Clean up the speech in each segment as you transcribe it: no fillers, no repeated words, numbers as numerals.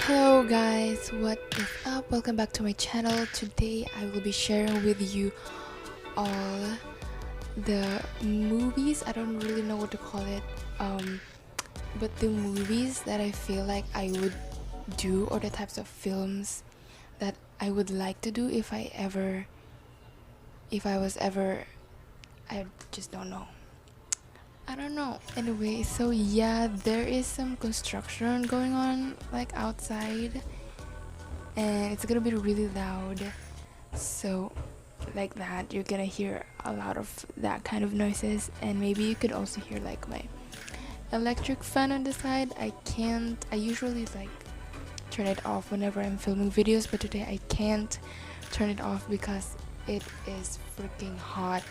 Hello guys, what is up? Welcome back to my channel. Today I will be sharing with you all the movies. I don't really know what to call it, but the movies that I feel like I would do, or the types of films that I would like to do if I was ever, I just don't know. I don't know. Anyway, so yeah, there is some construction going on like outside, and it's gonna be really loud. So, like that, you're gonna hear a lot of that kind of noises, and maybe you could also hear like my electric fan on the side. I usually like turn it off whenever I'm filming videos, but today I can't turn it off because it is freaking hot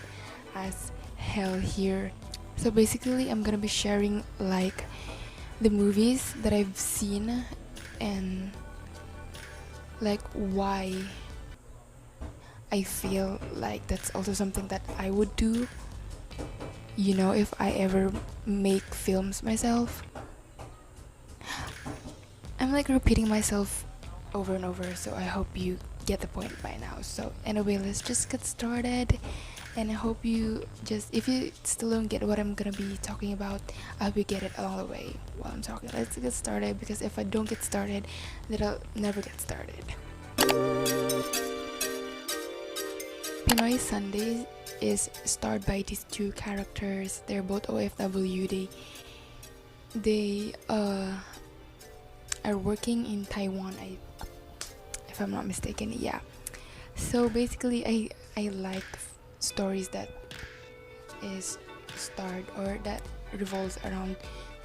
as hell here. So basically, I'm gonna be sharing like the movies that I've seen and like why I feel like that's also something that I would do, if I ever make films myself. I'm like repeating myself over and over, so I hope you get the point by now. So anyway, let's just get started, and I hope if you still don't get what I'm gonna be talking about, I hope you get it along the way while I'm talking. Let's get started, because if I don't get started, then I'll never get started. Pinoy Sunday is starred by these two characters. They're both OFW. They are working in Taiwan, if I'm not mistaken. Yeah. So basically, I like stories that is starred or that revolves around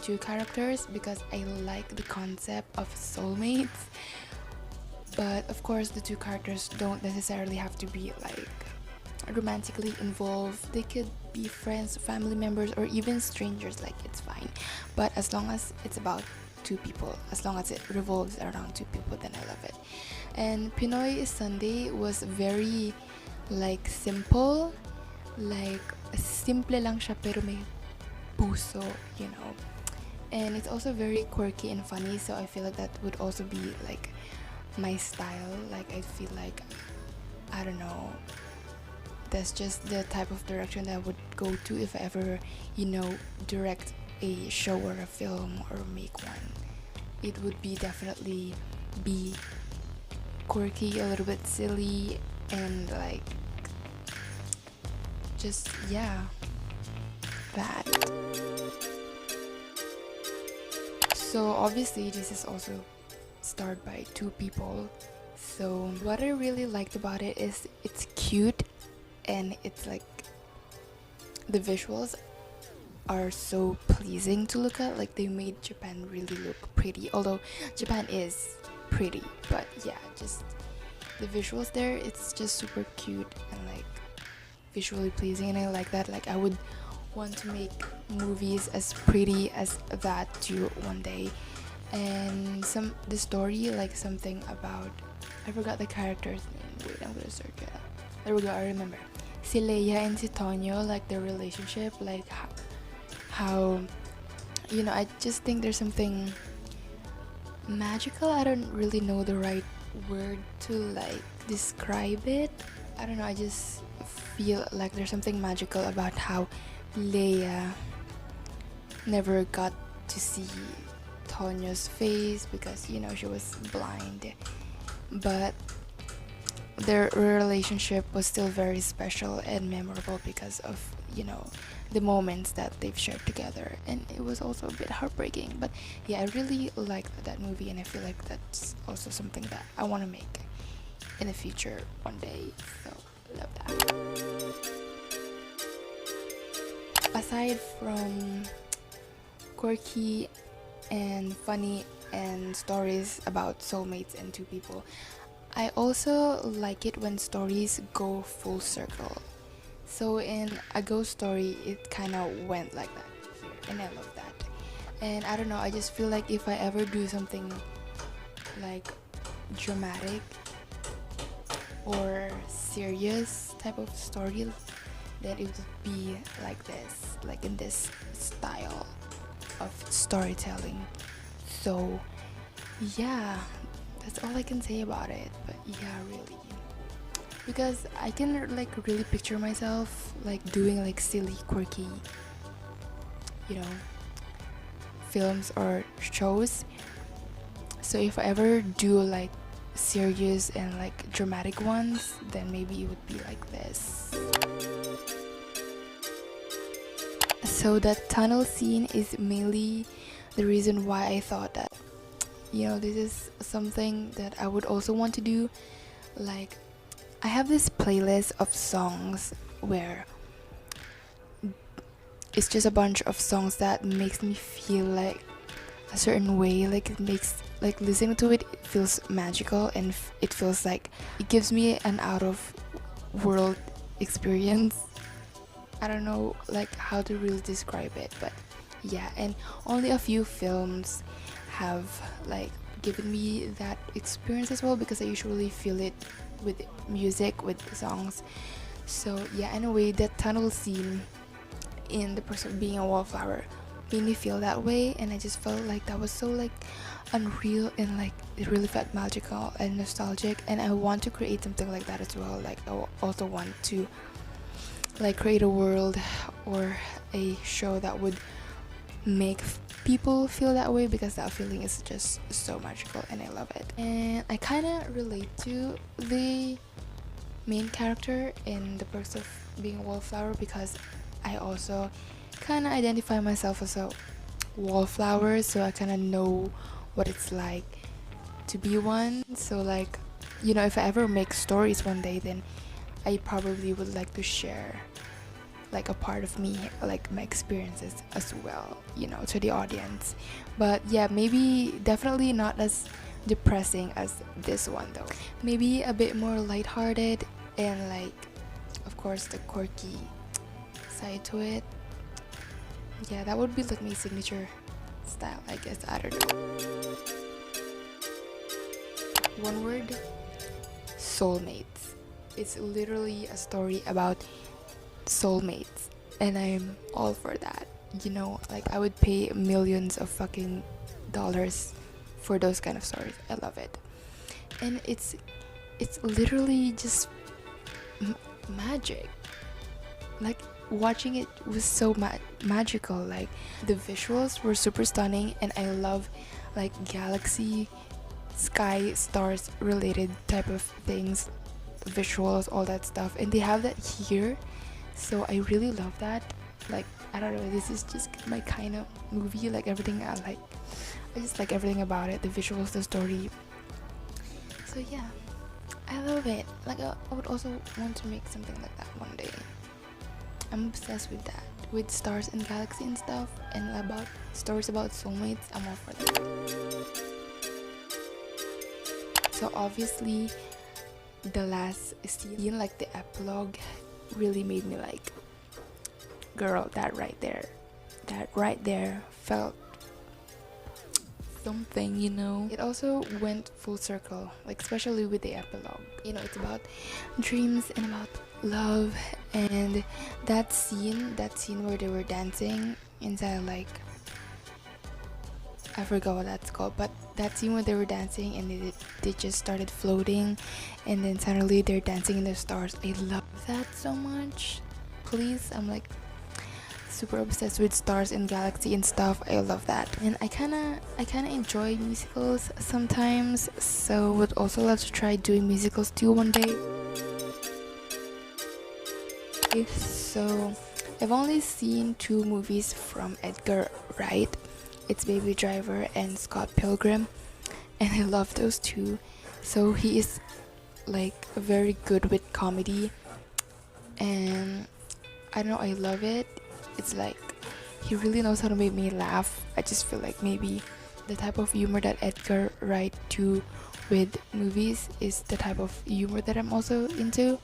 two characters, because I like the concept of soulmates. But of course, the two characters don't necessarily have to be like romantically involved. They could be friends, family members, or even strangers. Like, it's fine. But as long as it's about two people, as long as it revolves around two people, then I love it. And Pinoy Sunday was very like simple, like simple lang siya pero may puso. And it's also very quirky and funny, so I feel like that would also be like my style. Like, I feel like, I don't know, that's just the type of direction that I would go to if I ever, direct a show or a film or make one. It would be definitely be quirky, a little bit silly, and like just that. So obviously this is also starred by two people. So what I really liked about it is it's cute, and it's like the visuals are so pleasing to look at. Like, they made Japan really look pretty, although Japan is pretty, but yeah, just the visuals there, it's just super cute and like visually pleasing, and I like that. Like, I would want to make movies as pretty as that too one day. And the story, like something about, I forgot the character's name. Wait, I'm gonna search it up. There we go, I remember. Si Leia and si Tonyo, like their relationship, like how I just think there's something magical. I don't really know the right word to like describe it. I don't know, I just feel like there's something magical about how Leia never got to see Tonyo's face because she was blind, but their relationship was still very special and memorable because of the moments that they've shared together. And it was also a bit heartbreaking, but yeah, I really liked that movie, and I feel like that's also something that I want to make in the future one day. So love that. Aside from quirky and funny and stories about soulmates and two people, I also like it when stories go full circle. So in A Ghost Story, it kind of went like that here, and I love that. And I don't know, I just feel like if I ever do something like dramatic or serious type of story, then it would be like this, like in this style of storytelling. So yeah, that's all I can say about it. But yeah, really, because I can like really picture myself like doing like silly, quirky, you know, films or shows. So if I ever do like serious and like dramatic ones, then maybe it would be like this. So that tunnel scene is mainly the reason why I thought that, this is something that I would also want to do. Like, I have this playlist of songs where it's just a bunch of songs that makes me feel like a certain way. Like, it makes, like, listening to it, it feels magical, and it feels like it gives me an out of world experience. I don't know like how to really describe it, but yeah. And only a few films have like given me that experience as well, because I usually feel it with music, with songs. So yeah, anyway, that tunnel scene in The Person Being a Wallflower made me feel that way, and I just felt like that was so like unreal, and like it really felt magical and nostalgic, and I want to create something like that as well. Like I also want to like create a world or a show that would make people feel that way, because that feeling is just so magical and I love it. And I kind of relate to the main character in The Perks of Being a Wallflower, because I also kind of identify myself as a wallflower, so I kind of know what it's like to be one. So like, if I ever make stories one day, then I probably would like to share like a part of me, like my experiences as well, to the audience. But yeah, maybe definitely not as depressing as this one though. Maybe a bit more lighthearted, and like of course the quirky side to it. Yeah, that would be like my signature style, I guess. I don't know. One word: soulmates. It's literally a story about soulmates, and I'm all for that. Like I would pay millions of fucking dollars for those kind of stories. I love it. And it's literally just magic. Like watching it was so magical. Like the visuals were super stunning, and I love like galaxy, sky, stars related type of things, visuals, all that stuff, and they have that here. So I really love that. Like, I don't know, this is just my kind of movie. Like everything I just like everything about it, the visuals, the story. So yeah, I love it. Like I would also want to make something like that one day. I'm obsessed with that, with stars and galaxy and stuff, and about stories about soulmates. I'm all for that. So obviously the last scene, like the epilogue, really made me like, girl, that right there felt something. It also went full circle, like especially with the epilogue. It's about dreams and about love, and that scene where they were dancing inside, like I forgot what that's called, but that scene where they were dancing and they just started floating, and then suddenly they're dancing in the stars. I love that so much. Please, I'm like super obsessed with stars and galaxy and stuff. I love that, and I kinda enjoy musicals sometimes, so would also love to try doing musicals too one day. So I've only seen 2 movies from Edgar Wright. It's Baby Driver and Scott Pilgrim, and I love those 2. So he is like very good with comedy, and I don't know, I love it. It's like he really knows how to make me laugh. I just feel like maybe the type of humor that Edgar Wright do with movies is the type of humor that I'm also into.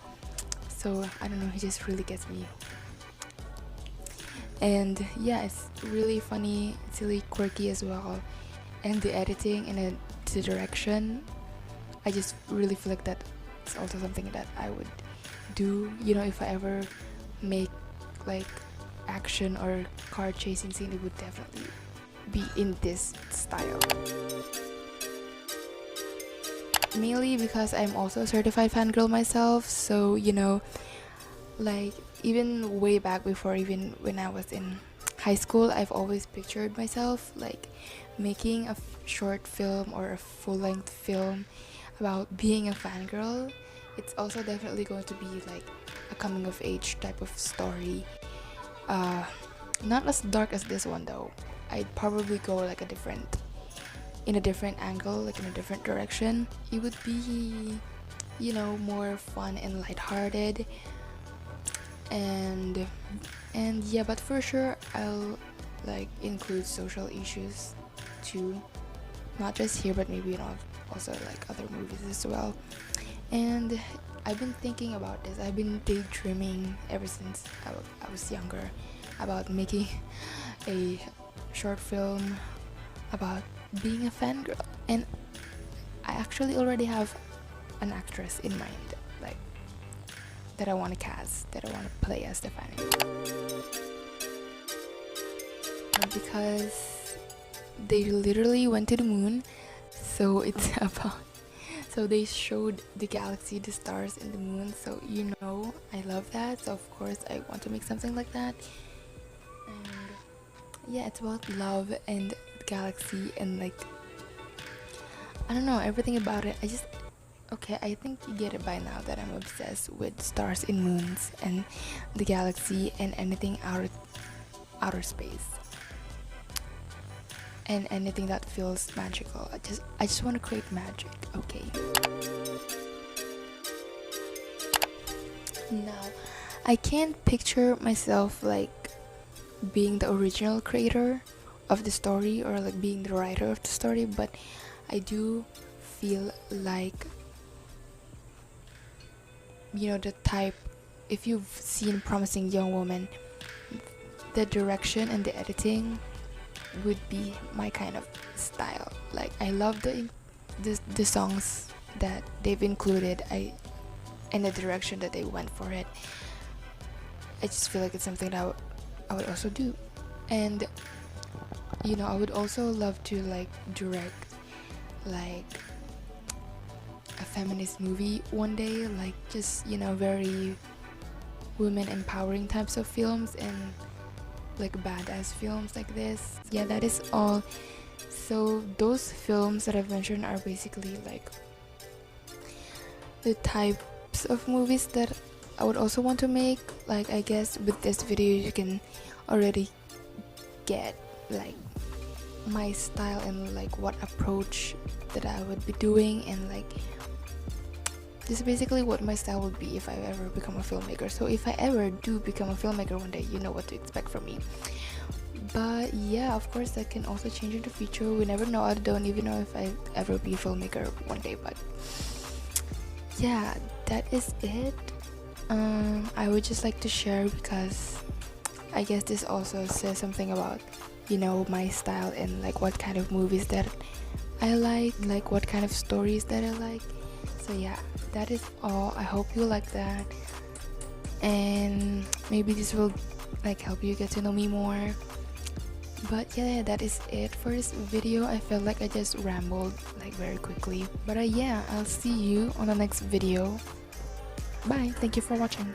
So I don't know, he just really gets me. And yeah, it's really funny, silly, quirky as well, and the editing and the direction, I just really feel like that it's also something that I would do, if I ever make like action or car chasing scene. It would definitely be in this style. mainly because I'm also a certified fangirl myself. So like even way back before, even when I was in high school, I've always pictured myself like making a short film or a full-length film about being a fangirl. It's also definitely going to be like a coming of age type of story. Not as dark as this one though. I'd probably go like in a different angle, like in a different direction. It would be, more fun and lighthearted. And yeah, but for sure I'll like include social issues too, not just here but maybe also like other movies as well. And I've been thinking about this. I've been daydreaming ever since I was younger about making a short film about being a fangirl, and I actually already have an actress in mind, like that I want to cast, that I want to play as the fangirl, because they literally went to the moon. So it's about, so they showed the galaxy, the stars, and the moon. So I love that. So of course I want to make something like that. And yeah, it's about love and the galaxy, and like I don't know, everything about it. I think you get it by now that I'm obsessed with stars and moons and the galaxy and anything outer space. And anything that feels magical. I just want to create magic, okay? Now, I can't picture myself like being the original creator of the story or like being the writer of the story, but I do feel like the type, if you've seen Promising Young Woman, the direction and the editing would be my kind of style. Like I love the songs that they've included, and the direction that they went for it. I just feel like it's something that I would also do. And I would also love to like direct like a feminist movie one day, like just very women empowering types of films and like badass films like this. Yeah, that is all. So those films that I've mentioned are basically like the types of movies that I would also want to make. Like I guess with this video you can already get like my style and like what approach that I would be doing, and like this is basically what my style would be if I ever become a filmmaker. So if I ever do become a filmmaker one day, you know what to expect from me. But yeah, of course that can also change in the future. We never know. I don't even know if I ever be a filmmaker one day. But yeah, that is it. I would just like to share because I guess this also says something about my style and like what kind of movies that I like what kind of stories that I like. So yeah, that is all. I hope you like that, and maybe this will like help you get to know me more. But yeah, that is it for this video. I felt like I just rambled like very quickly, but yeah, I'll see you on the next video. Bye, thank you for watching.